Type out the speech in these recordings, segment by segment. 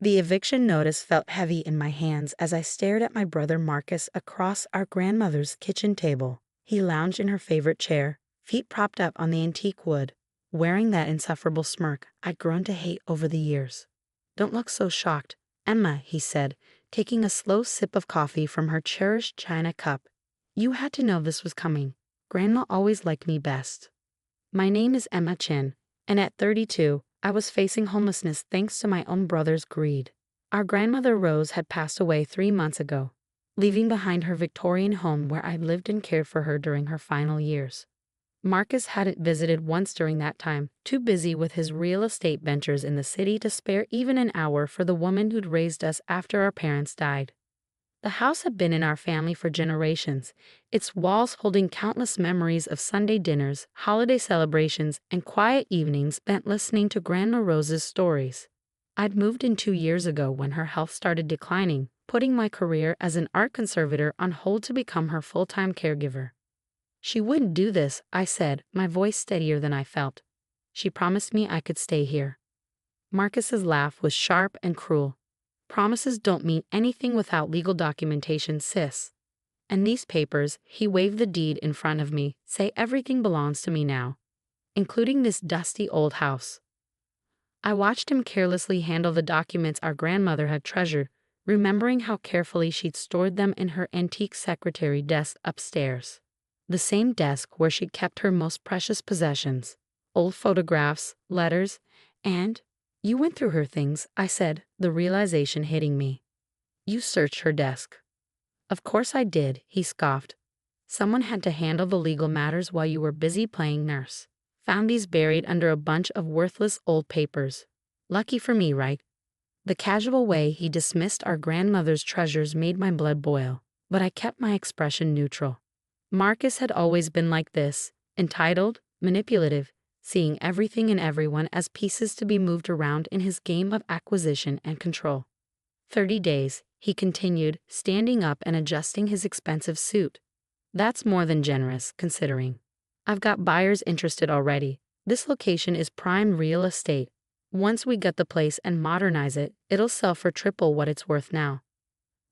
The eviction notice felt heavy in my hands as I stared at my brother Marcus across our grandmother's kitchen table. He lounged in her favorite chair, feet propped up on the antique wood, wearing that insufferable smirk I'd grown to hate over the years. "Don't look so shocked, Emma," he said, taking a slow sip of coffee from her cherished china cup. "You had to know this was coming. Grandma always liked me best." My name is Emma Chin, and at 32, I was facing homelessness thanks to my own brother's greed. Our grandmother Rose had passed away 3 months ago, leaving behind her Victorian home where I lived and cared for her during her final years. Marcus hadn't visited once during that time, too busy with his real estate ventures in the city to spare even an hour for the woman who'd raised us after our parents died. The house had been in our family for generations, its walls holding countless memories of Sunday dinners, holiday celebrations, and quiet evenings spent listening to Grandma Rose's stories. I'd moved in 2 years ago when her health started declining, putting my career as an art conservator on hold to become her full-time caregiver. "She wouldn't do this," I said, my voice steadier than I felt. "She promised me I could stay here." Marcus's laugh was sharp and cruel. "Promises don't mean anything without legal documentation, sis. And these papers," he waved the deed in front of me, "say everything belongs to me now, including this dusty old house." I watched him carelessly handle the documents our grandmother had treasured, remembering how carefully she'd stored them in her antique secretary desk upstairs. The same desk where she'd kept her most precious possessions, old photographs, letters, and— "You went through her things," I said, the realization hitting me. "You searched her desk." "Of course I did," he scoffed. "Someone had to handle the legal matters while you were busy playing nurse. Found these buried under a bunch of worthless old papers. Lucky for me, right?" The casual way he dismissed our grandmother's treasures made my blood boil, but I kept my expression neutral. Marcus had always been like this, entitled, manipulative, seeing everything and everyone as pieces to be moved around in his game of acquisition and control. 30 days, he continued, standing up and adjusting his expensive suit. "That's more than generous, considering. I've got buyers interested already. This location is prime real estate. Once we gut the place and modernize it, it'll sell for triple what it's worth now."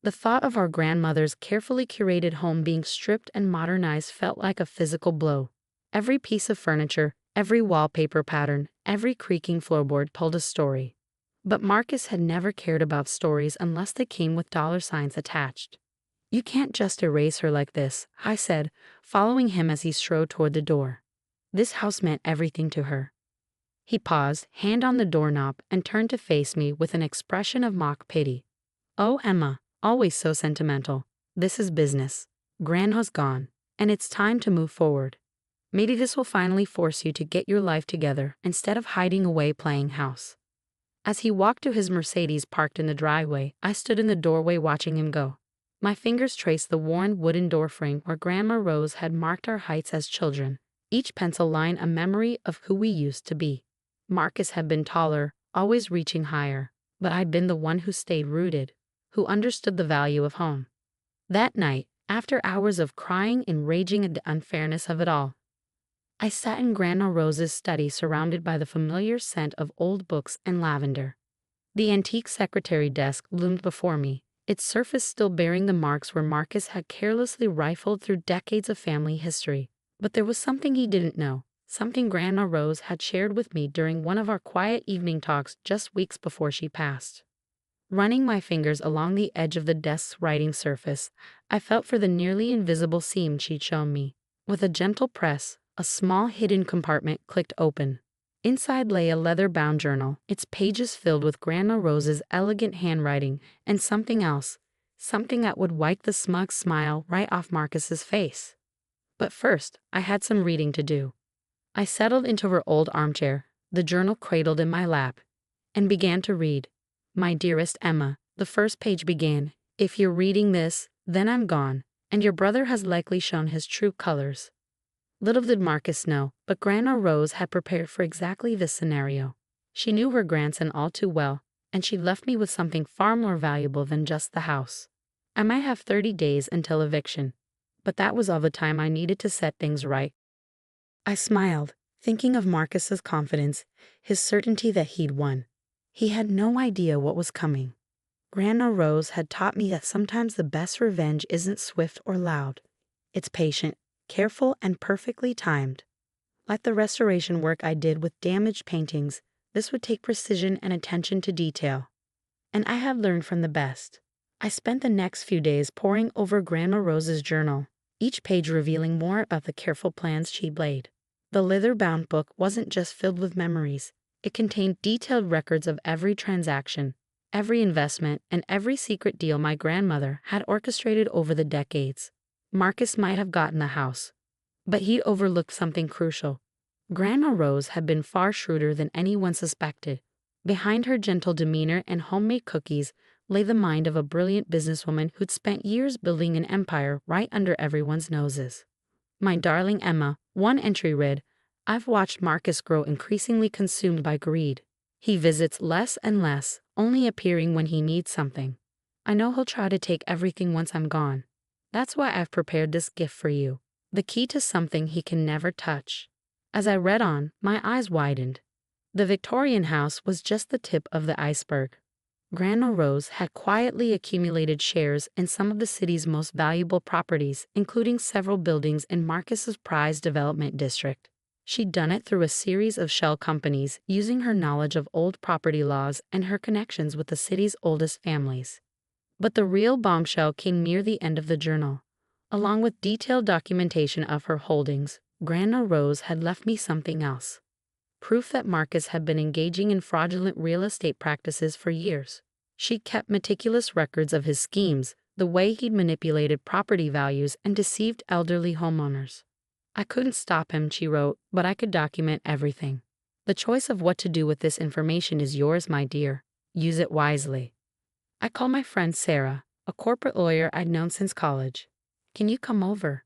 The thought of our grandmother's carefully curated home being stripped and modernized felt like a physical blow. Every piece of furniture, every wallpaper pattern, every creaking floorboard told a story. But Marcus had never cared about stories unless they came with dollar signs attached. "You can't just erase her like this," I said, following him as he strode toward the door. "This house meant everything to her." He paused, hand on the doorknob, and turned to face me with an expression of mock pity. "Oh, Emma, always so sentimental. This is business. Grandma's gone, and it's time to move forward. Maybe this will finally force you to get your life together instead of hiding away playing house." As he walked to his Mercedes parked in the driveway, I stood in the doorway watching him go. My fingers traced the worn wooden doorframe where Grandma Rose had marked our heights as children, each pencil line a memory of who we used to be. Marcus had been taller, always reaching higher, but I'd been the one who stayed rooted, who understood the value of home. That night, after hours of crying and raging at the unfairness of it all, I sat in Grandma Rose's study surrounded by the familiar scent of old books and lavender. The antique secretary desk loomed before me, its surface still bearing the marks where Marcus had carelessly rifled through decades of family history. But there was something he didn't know, something Grandma Rose had shared with me during one of our quiet evening talks just weeks before she passed. Running my fingers along the edge of the desk's writing surface, I felt for the nearly invisible seam she'd shown me. With a gentle press, a small hidden compartment clicked open. Inside lay a leather-bound journal, its pages filled with Grandma Rose's elegant handwriting and something else, something that would wipe the smug smile right off Marcus's face. But first, I had some reading to do. I settled into her old armchair, the journal cradled in my lap, and began to read. "My dearest Emma," the first page began, "if you're reading this, then I'm gone, and your brother has likely shown his true colors." Little did Marcus know, but Grandma Rose had prepared for exactly this scenario. She knew her grandson all too well, and she left me with something far more valuable than just the house. I might have 30 days until eviction, but that was all the time I needed to set things right. I smiled, thinking of Marcus's confidence, his certainty that he'd won. He had no idea what was coming. Grandma Rose had taught me that sometimes the best revenge isn't swift or loud. It's patient, careful, and perfectly timed. Like the restoration work I did with damaged paintings, this would take precision and attention to detail. And I had learned from the best. I spent the next few days poring over Grandma Rose's journal, each page revealing more about the careful plans she'd laid. The leather-bound book wasn't just filled with memories. It contained detailed records of every transaction, every investment, and every secret deal my grandmother had orchestrated over the decades. Marcus might have gotten the house, but he'd overlooked something crucial. Grandma Rose had been far shrewder than anyone suspected. Behind her gentle demeanor and homemade cookies lay the mind of a brilliant businesswoman who'd spent years building an empire right under everyone's noses. My darling Emma, one entry read, "I've watched Marcus grow increasingly consumed by greed. He visits less and less, only appearing when he needs something. I know he'll try to take everything once I'm gone. That's why I've prepared this gift for you, the key to something he can never touch." As I read on, my eyes widened. The Victorian house was just the tip of the iceberg. Grandma Rose had quietly accumulated shares in some of the city's most valuable properties, including several buildings in Marcus's prized development district. She'd done it through a series of shell companies, using her knowledge of old property laws and her connections with the city's oldest families. But the real bombshell came near the end of the journal. Along with detailed documentation of her holdings, Grandma Rose had left me something else. Proof that Marcus had been engaging in fraudulent real estate practices for years. She'd kept meticulous records of his schemes, the way he'd manipulated property values and deceived elderly homeowners. "I couldn't stop him," she wrote, "but I could document everything. The choice of what to do with this information is yours, my dear. Use it wisely." I called my friend Sarah, a corporate lawyer I'd known since college. "Can you come over?"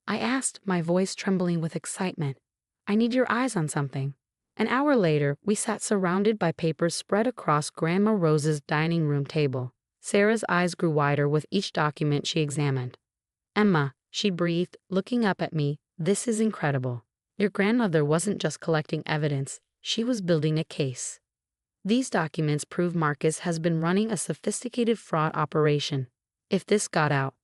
I asked, my voice trembling with excitement. "I need your eyes on something." An hour later, we sat surrounded by papers spread across Grandma Rose's dining room table. Sarah's eyes grew wider with each document she examined. "Emma," she breathed, looking up at me, "this is incredible. Your grandmother wasn't just collecting evidence, she was building a case. These documents prove Marcus has been running a sophisticated fraud operation. If this got out,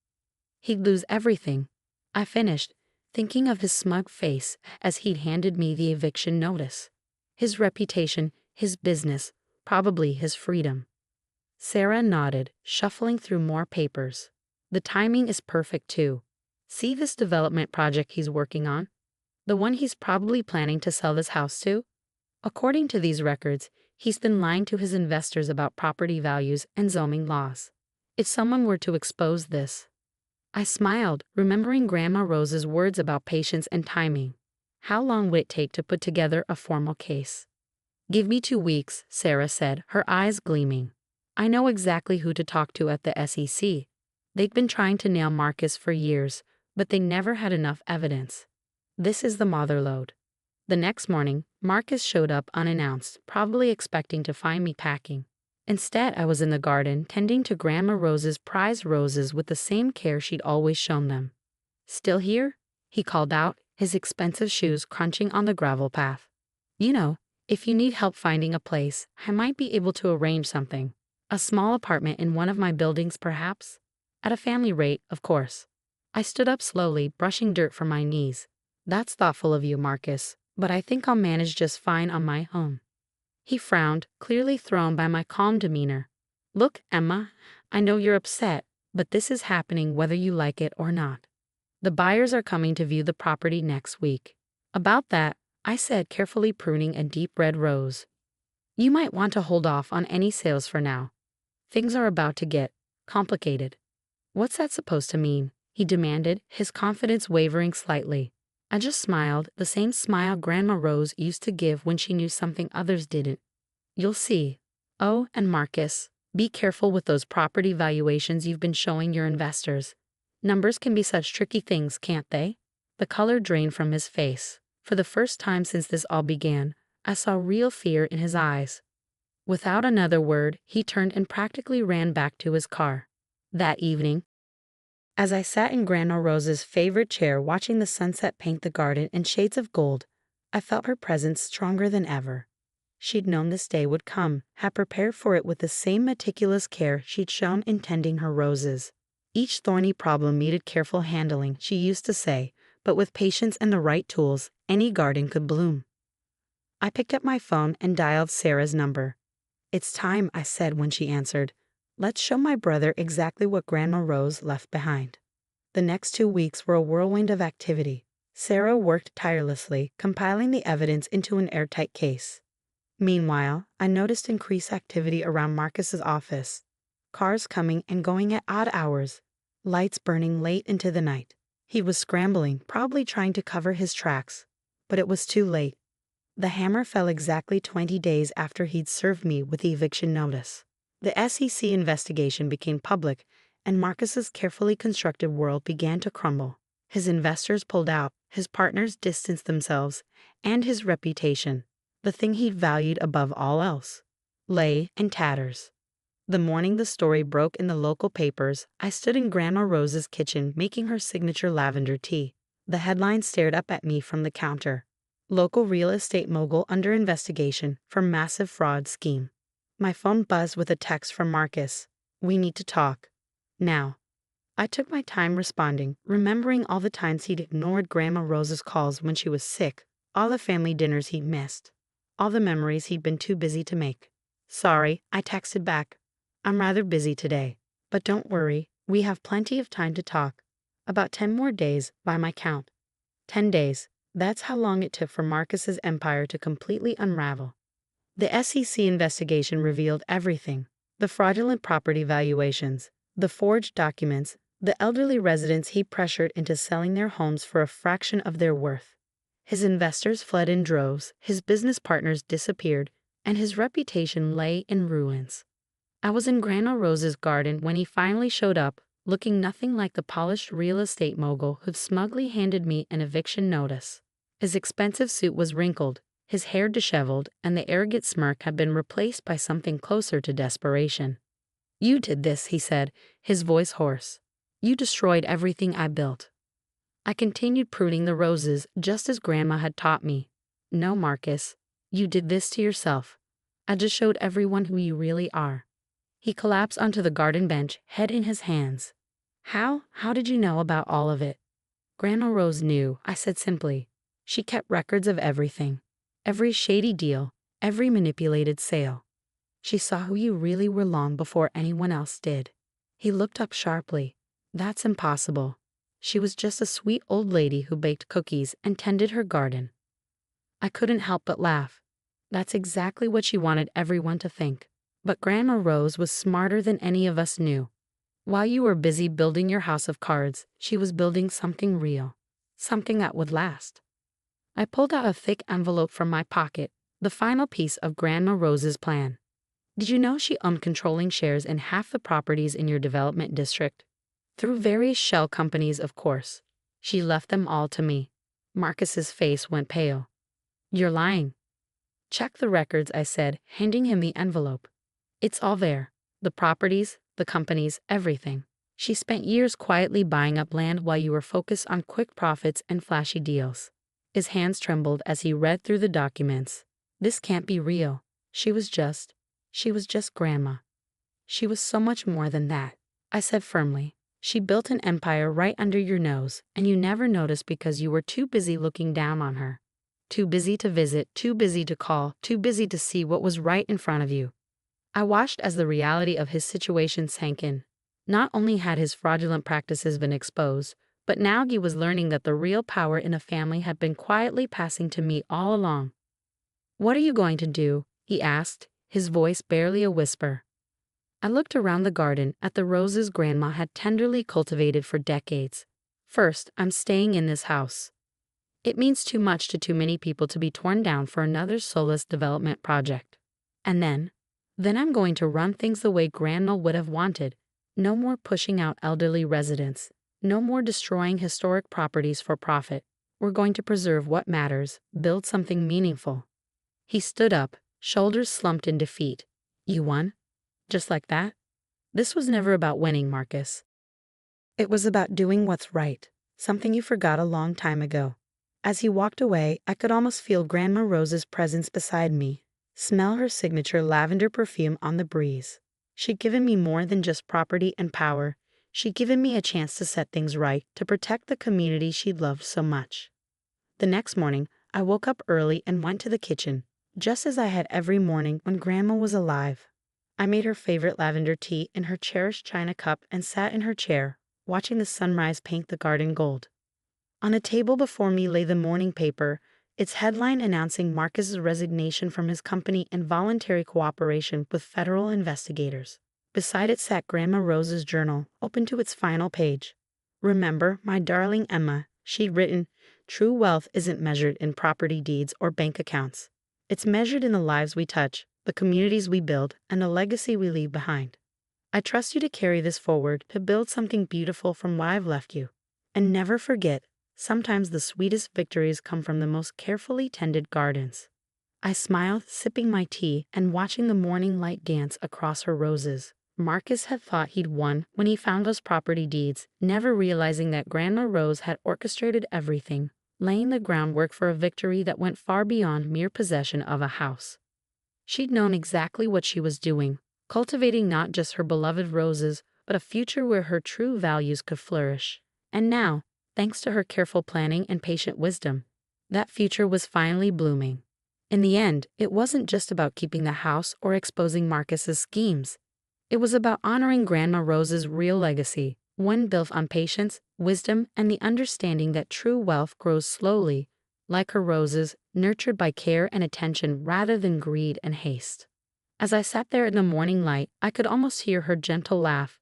he'd lose everything." I finished, thinking of his smug face as he'd handed me the eviction notice. His reputation, his business, probably his freedom. Sarah nodded, shuffling through more papers. "The timing is perfect too. See this development project he's working on? The one he's probably planning to sell this house to? According to these records, he's been lying to his investors about property values and zoning laws. If someone were to expose this..." I smiled, remembering Grandma Rose's words about patience and timing. How long would it take to put together a formal case? "Give me 2 weeks," Sarah said, her eyes gleaming. "I know exactly who to talk to at the SEC. They'd been trying to nail Marcus for years, but they never had enough evidence. This is the motherlode." The next morning, Marcus showed up unannounced, probably expecting to find me packing. Instead, I was in the garden, tending to Grandma Rose's prized roses with the same care she'd always shown them. "Still here?" he called out, his expensive shoes crunching on the gravel path. "You know, if you need help finding a place, I might be able to arrange something. A small apartment in one of my buildings, perhaps? At a family rate, of course." I stood up slowly, brushing dirt from my knees. "That's thoughtful of you, Marcus, but I think I'll manage just fine on my own." He frowned, clearly thrown by my calm demeanor. "Look, Emma, I know you're upset, but this is happening whether you like it or not. The buyers are coming to view the property next week." "About that," I said, carefully pruning a deep red rose, "you might want to hold off on any sales for now. Things are about to get complicated." "What's that supposed to mean?" he demanded, his confidence wavering slightly. I just smiled, the same smile Grandma Rose used to give when she knew something others didn't. "You'll see. Oh, and Marcus, be careful with those property valuations you've been showing your investors. Numbers can be such tricky things, can't they?" The color drained from his face. For the first time since this all began, I saw real fear in his eyes. Without another word, he turned and practically ran back to his car. That evening, as I sat in Grandma Rose's favorite chair watching the sunset paint the garden in shades of gold, I felt her presence stronger than ever. She'd known this day would come, had prepared for it with the same meticulous care she'd shown in tending her roses. Each thorny problem needed careful handling, she used to say, but with patience and the right tools, any garden could bloom. I picked up my phone and dialed Sarah's number. "It's time," I said when she answered. "Let's show my brother exactly what Grandma Rose left behind." The next 2 weeks were a whirlwind of activity. Sarah worked tirelessly, compiling the evidence into an airtight case. Meanwhile, I noticed increased activity around Marcus's office. Cars coming and going at odd hours, lights burning late into the night. He was scrambling, probably trying to cover his tracks. But it was too late. The hammer fell exactly 20 days after he'd served me with the eviction notice. The SEC investigation became public, and Marcus's carefully constructed world began to crumble. His investors pulled out, his partners distanced themselves, and his reputation, the thing he'd valued above all else, lay in tatters. The morning the story broke in the local papers, I stood in Grandma Rose's kitchen making her signature lavender tea. The headline stared up at me from the counter. "Local real estate mogul under investigation for massive fraud scheme." My phone buzzed with a text from Marcus. "We need to talk. Now." I took my time responding, remembering all the times he'd ignored Grandma Rose's calls when she was sick, all the family dinners he'd missed, all the memories he'd been too busy to make. "Sorry," I texted back. "I'm rather busy today. But don't worry, we have plenty of time to talk. About 10 more days, by my count." 10 days. That's how long it took for Marcus's empire to completely unravel. The SEC investigation revealed everything. The fraudulent property valuations, the forged documents, the elderly residents he pressured into selling their homes for a fraction of their worth. His investors fled in droves, his business partners disappeared, and his reputation lay in ruins. I was in Grandma Rose's garden when he finally showed up, looking nothing like the polished real estate mogul who'd smugly handed me an eviction notice. His expensive suit was wrinkled, his hair disheveled, and the arrogant smirk had been replaced by something closer to desperation. "You did this," he said, his voice hoarse. "You destroyed everything I built." I continued pruning the roses just as Grandma had taught me. "No, Marcus, you did this to yourself. I just showed everyone who you really are." He collapsed onto the garden bench, head in his hands. How did you know about all of it?" "Grandma Rose knew," I said simply. "She kept records of everything. Every shady deal, every manipulated sale. She saw who you really were long before anyone else did." He looked up sharply. "That's impossible. She was just a sweet old lady who baked cookies and tended her garden." I couldn't help but laugh. That's exactly what she wanted everyone to think. But Grandma Rose was smarter than any of us knew. While you were busy building your house of cards, she was building something real, something that would last. I pulled out a thick envelope from my pocket, the final piece of Grandma Rose's plan. "Did you know she owned controlling shares in half the properties in your development district? Through various shell companies, of course. She left them all to me." Marcus's face went pale. "You're lying." "Check the records," I said, handing him the envelope. "It's all there. The properties, the companies, everything. She spent years quietly buying up land while you were focused on quick profits and flashy deals." His hands trembled as he read through the documents. "This can't be real. She was just Grandma." "She was so much more than that," I said firmly. "She built an empire right under your nose, and you never noticed because you were too busy looking down on her. Too busy to visit, too busy to call, too busy to see what was right in front of you." I watched as the reality of his situation sank in. Not only had his fraudulent practices been exposed, but now he was learning that the real power in a family had been quietly passing to me all along. "What are you going to do?" he asked, his voice barely a whisper. I looked around the garden at the roses Grandma had tenderly cultivated for decades. "First, I'm staying in this house. It means too much to too many people to be torn down for another soulless development project. And then I'm going to run things the way Grandma would have wanted. No more pushing out elderly residents. No more destroying historic properties for profit. We're going to preserve what matters, build something meaningful." He stood up, shoulders slumped in defeat. "You won? Just like that?" "This was never about winning, Marcus. It was about doing what's right, something you forgot a long time ago." As he walked away, I could almost feel Grandma Rose's presence beside me, Smell her signature lavender perfume on the breeze. She'd given me more than just property and power. She'd given me a chance to set things right, to protect the community she loved so much. The next morning, I woke up early and went to the kitchen, just as I had every morning when Grandma was alive. I made her favorite lavender tea in her cherished china cup and sat in her chair, watching the sunrise paint the garden gold. On a table before me lay the morning paper, its headline announcing Marcus's resignation from his company and voluntary cooperation with federal investigators. Beside it sat Grandma Rose's journal, open to its final page. "Remember, my darling Emma," she'd written, "true wealth isn't measured in property deeds or bank accounts. It's measured in the lives we touch, the communities we build, and the legacy we leave behind. I trust you to carry this forward, to build something beautiful from what I've left you. And never forget, sometimes the sweetest victories come from the most carefully tended gardens." I smiled, sipping my tea and watching the morning light dance across her roses. Marcus had thought he'd won when he found those property deeds, never realizing that Grandma Rose had orchestrated everything, laying the groundwork for a victory that went far beyond mere possession of a house. She'd known exactly what she was doing, cultivating not just her beloved roses, but a future where her true values could flourish. And now, thanks to her careful planning and patient wisdom, that future was finally blooming. In the end, it wasn't just about keeping the house or exposing Marcus's schemes. It was about honoring Grandma Rose's real legacy, one built on patience, wisdom, and the understanding that true wealth grows slowly, like her roses, nurtured by care and attention rather than greed and haste. As I sat there in the morning light, I could almost hear her gentle laugh,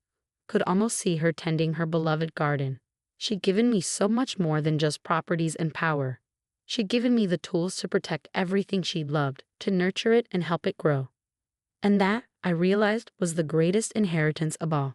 could almost see her tending her beloved garden. She'd given me so much more than just properties and power. She'd given me the tools to protect everything she'd loved, to nurture it and help it grow. And that, I realized, was the greatest inheritance of all.